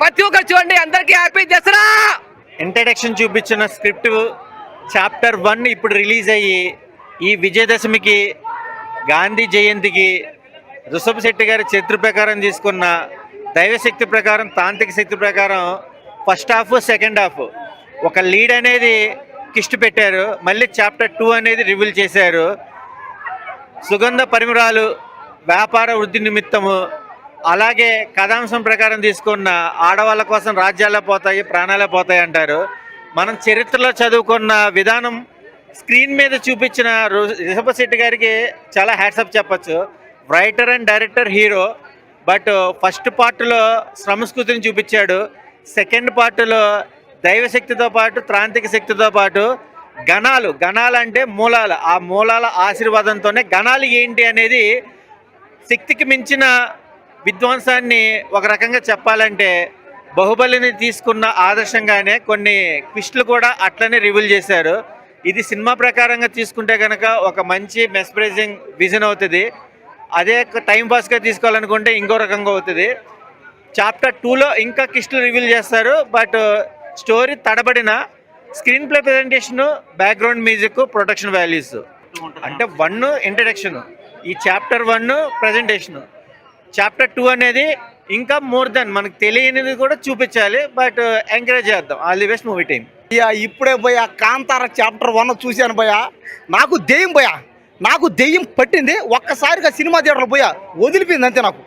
ప్రతి ఒక్కరు చూడండి, అందరికి హ్యాపీ దసరా. ఇంట్రడక్షన్ చూపించిన స్క్రిప్ట్ చాప్టర్ 1 ఇప్పుడు రిలీజ్ అయ్యి ఈ విజయదశమికి, గాంధీ జయంతికి రుషభ్ శెట్టి గారి చరిత్ర ప్రకారం తీసుకున్న దైవశక్తి ప్రకారం, తాంత్రిక శక్తి ప్రకారం ఫస్ట్ హాఫ్ సెకండ్ హాఫ్ ఒక లీడ్ అనేది కిస్ట్ పెట్టారు. మళ్ళీ చాప్టర్ 2 అనేది రివీల్ చేశారు. సుగంధ పరిమళాలు వ్యాపార వృద్ధి నిమిత్తము, అలాగే కథాంశం ప్రకారం తీసుకున్న ఆడవాళ్ళ కోసం రాజ్యాలే పోతాయి, ప్రాణాలే పోతాయి అంటారు. మనం చరిత్రలో చదువుకున్న విధానం స్క్రీన్ మీద చూపించిన రిషభ్ శెట్టి గారికి చాలా హ్యాట్సప్ చెప్పచ్చు. Writer and director, hero. But first పార్ట్లో సంస్కృతిని చూపించాడు. సెకండ్ పార్ట్లో దైవశక్తితో పాటు, తాంత్రిక శక్తితో పాటు గణాలు అంటే మూలాలు, ఆ మూలాల ఆశీర్వాదంతోనే గణాలు ఏంటి అనేది, శక్తికి మించిన విధ్వంసాన్ని ఒక రకంగా చెప్పాలంటే బాహుబలిని తీసుకున్న ఆదర్శంగానే కొన్ని ట్విస్టులు కూడా అట్లనే రివీల్ చేశారు. ఇది సినిమా ప్రకారంగా తీసుకుంటే కనుక ఒక మంచి మెస్ప్రైజింగ్ విజన్ అవుతుంది. అదే టైం పాస్గా తీసుకోవాలనుకుంటే ఇంకో రకంగా అవుతుంది. చాప్టర్ 2లో ఇంకా ట్విస్టులు రివీల్ చేస్తారు. బట్ స్టోరీ తడబడిన screenplay presentation, background music, production values అంటే 1 ఇంట్రడక్షన్, ఈ చాప్టర్ 1 ప్రజెంటేషన్, చాప్టర్ 2 అనేది ఇంకా మోర్ దెన్ మనకు తెలియనిది కూడా చూపించాలి. బట్ ఎంకరేజ్ చేద్దాం. All the best movie team. ఇప్పుడే పోయా కాంతార చాప్టర్ 1 చూశాను పోయా. నాకు దెయ్యం పట్టింది. ఒక్కసారిగా సినిమా థియేటర్లో పోయా, వదిలిపోయింది అంతే. నాకు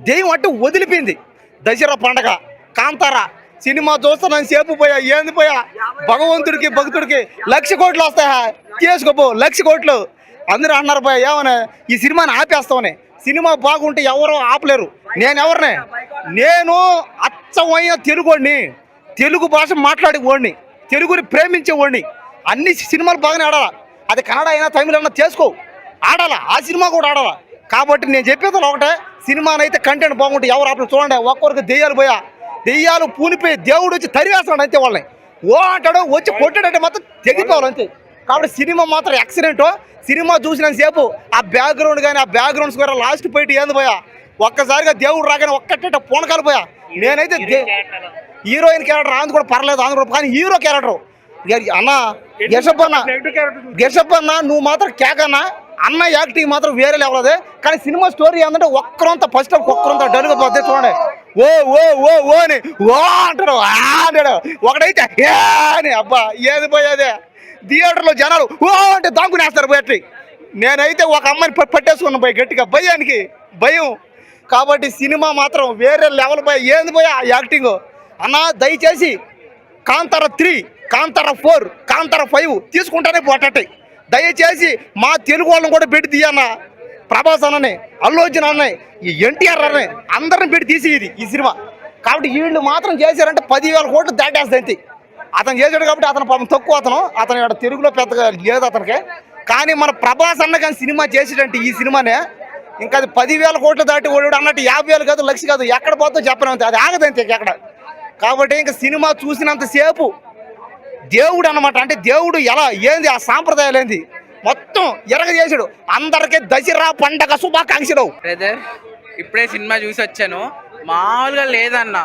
దెయ్యం అంటే వదిలిపోయింది. దసరా పండగ కాంతార సినిమా చూస్తున్నాను సేపు పోయా. ఏంది పోయా, భగవంతుడికి భక్తుడికి 1,00,000 కోట్లు వస్తాయా, చేసుకోపో 1,00,000 కోట్లు. అందరూ అన్నారు పోయా, ఏమన్నా ఈ సినిమాని ఆపేస్తామని. సినిమా బాగుంటే ఎవరో ఆపలేరు. నేను అచ్చమైన తెలుగుని, తెలుగు భాష మాట్లాడేవాడిని, తెలుగుని ప్రేమించేవాడిని. అన్ని సినిమాలు బాగానే ఆడాలా. అది కన్నడ అయినా తమిళ అయినా చేసుకో, ఆడాలా. ఆ సినిమా కూడా ఆడాలా. కాబట్టి నేను చెప్పేది ఒకటే, సినిమానైతే కంటెంట్ బాగుంటే ఎవరు ఆపలేదు. చూడండి, ఒక్కొక్కరికి దెయ్యాలు పోయా, దెయ్యాలు పూనిపోయి దేవుడు వచ్చి తరివేస్తాడు అంతే. వాళ్ళని ఓ అంటాడు, వచ్చి కొట్టాడంటే మాత్రం తెగిపోవాలి అంతే. కాబట్టి సినిమా మాత్రం ఎక్సలెంట్. సినిమా చూసినంతసేపు ఆ బ్యాక్గ్రౌండ్ కానీ, ఆ బ్యాక్గ్రౌండ్స్ కూడా లాస్ట్ పోయి ఏంది పోయా, ఒక్కసారిగా దేవుడు రాగానే ఒక్కటే పూనకాలు పోయా. నేనైతే హీరోయిన్ క్యారెక్టర్ ఆంధ్ర కూడా పర్లేదు, ఆంధ్ర కూడా, కానీ హీరో క్యారెక్టర్ అన్న గెషప్ అన్న నువ్వు మాత్రం కేకన్నా. అన్న యాక్టింగ్ మాత్రం వేరే లెవెల్. కానీ సినిమా స్టోరీ ఏంటంటే ఒక్కరంతా ఫస్ట్ ఒక్కరంతా డల్గా పోతే చూడండి, ఓ ఓ ఓ ఓ అని ఓ అంటాడు, అంటాడు. ఒకడైతే ఏ అని, అబ్బా ఏది పోయేదే. థియేటర్లో జనాలు ఓ అంటే దాంకునేస్తారు పోయి. నేనైతే ఒక అమ్మాయిని పట్టేసుకున్నాను పోయి గట్టిగా, భయం. కాబట్టి సినిమా మాత్రం వేరే లెవెల్ పోయా. ఏంది పోయా యాక్టింగ్ అన్న. దయచేసి కాంతార 3, కాంతార 4, కాంతార 5 తీసుకుంటానే పోటీ. దయచేసి మా తెలుగు వాళ్ళని కూడా పెట్టి తీయన్న. ప్రభాస్ అన్నని, అల్లు అర్జున్ అన్నని, ఈ ఎన్టీఆర్ అన్నని అందరిని పెట్టి తీసి ఈ సినిమా. కాబట్టి వీళ్ళు మాత్రం చేశారంటే 10,000 కోట్లు దాటేస్తుంది. అతను చేశాడు కాబట్టి అతను పాపం తక్కువ. అతను ఇక్కడ తెలుగులో పెద్దగా లేదు అతనికి. కానీ మన ప్రభాస్ అన్న కానీ సినిమా చేసేటంటే ఈ సినిమానే ఇంకా అది 10,000 కోట్లు దాటి ఓడు అన్నట్టు 50,000 కాదు, 1,00,000 కాదు, ఎక్కడ పోతే చెప్పనంతే, అది ఆగదంతే ఎక్కడ. కాబట్టి ఇంకా సినిమా చూసినంతసేపు దేవుడు అన్నమాట. అంటే దేవుడు ఎలా ఏంది, ఆ సాంప్రదాయాలు ఏంది మొత్తం ఎరగ చేసాడు. అందరికీ దసరా పండగ శుభాకాంక్షలు. బ్రదర్, ఇప్పుడే సినిమా చూసి వచ్చాను. మామూలుగా లేదన్న.